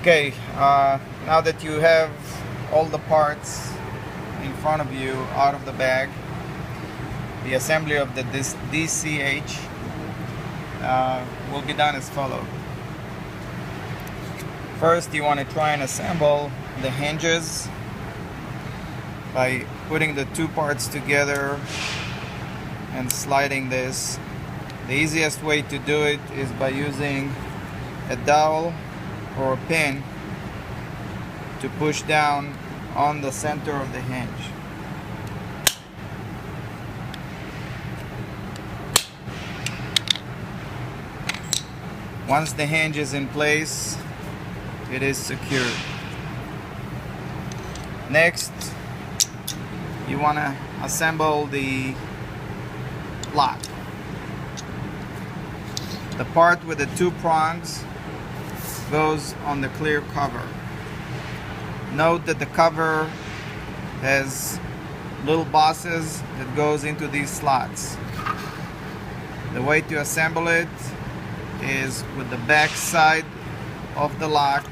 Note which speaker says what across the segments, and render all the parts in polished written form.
Speaker 1: Okay, now that you have all the parts in front of you out of the bag, the assembly of the DCH will be done as follows. First, you want to try and assemble the hinges by putting the two parts together and sliding this. The easiest way to do it is by using a dowel or a pin to push down on the center of the hinge. Once the hinge is in place, it is secured. Next, you want to assemble the lock. The part with the two prongs goes on the clear cover. Note that the cover has little bosses that goes into these slots. The way to assemble it is with the back side of the lock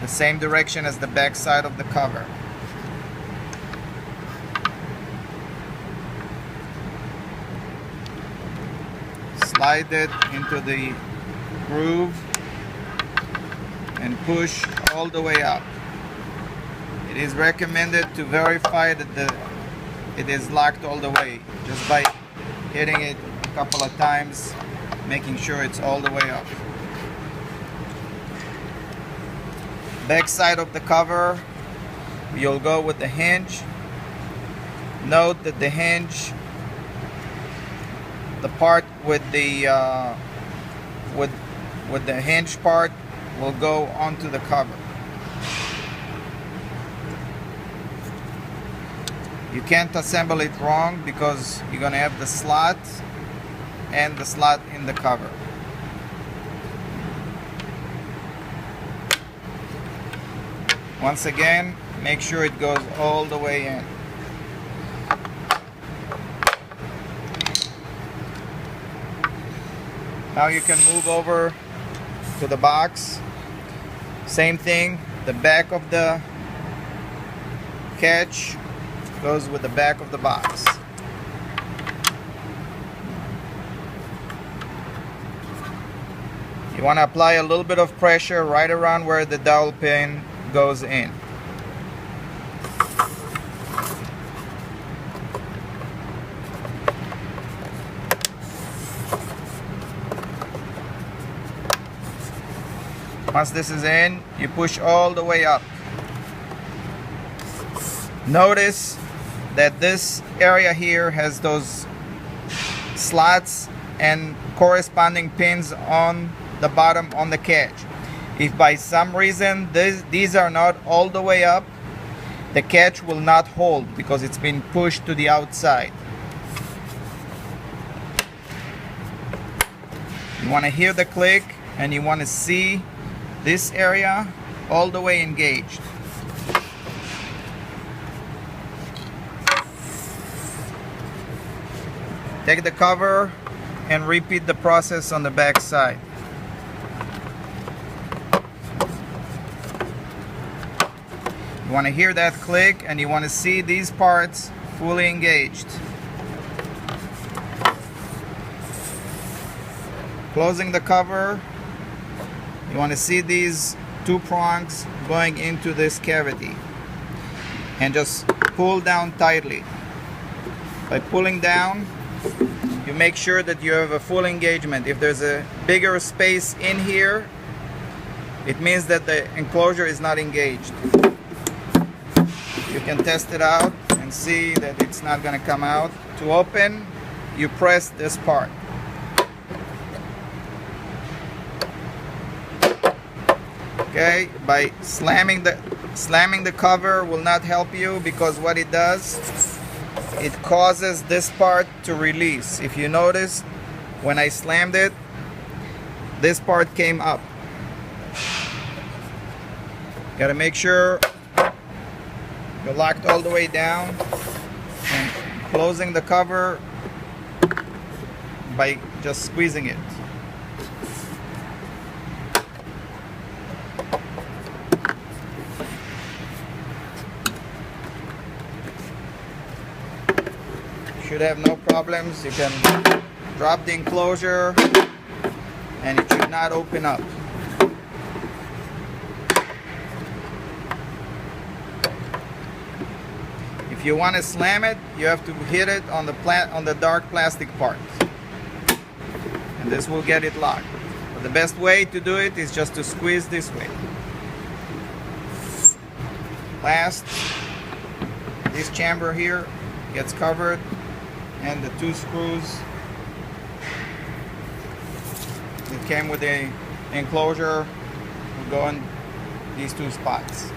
Speaker 1: the same direction as the back side of the cover. Slide it into the groove and push all the way up. It is recommended to verify that it is locked all the way just by hitting it a couple of times, making sure it's all the way up. Back side of the cover, you'll go with the hinge. Note that the hinge, the part with the hinge part will go onto the cover. You can't assemble it wrong because you're going to have the slot and the slot in the cover. Once again, make sure it goes all the way in. Now you can move over to the box. Same thing, the back of the catch goes with the back of the box. You want to apply a little bit of pressure right around where the dowel pin goes in. Once this is in, you push all the way up. Notice that this area here has those slots and corresponding pins on the bottom on the catch. If by some reason these are not all the way up, the catch will not hold because it's been pushed to the outside. You want to hear the click and you want to see this area all the way engaged. Take the cover and repeat the process on the back side. You want to hear that click and you want to see these parts fully engaged. Closing the cover, you want to see these two prongs going into this cavity and just pull down tightly. By pulling down, you make sure that you have a full engagement. If there's a bigger space in here, it means that the enclosure is not engaged. You can test it out and see that it's not going to come out. To open, you press this part. Okay, by slamming the cover will not help you because what it does, it causes this part to release. If you notice, when I slammed it, this part came up. Gotta make sure you're locked all the way down and closing the cover by just squeezing it. should have no problems. You can drop the enclosure and it should not open up. If you want to slam it, you have to hit it on the dark plastic part, and this will get it locked. But the best way to do it is just to squeeze this way. Last, this chamber here gets covered, and the 2 screws that came with the enclosure will go in these 2 spots.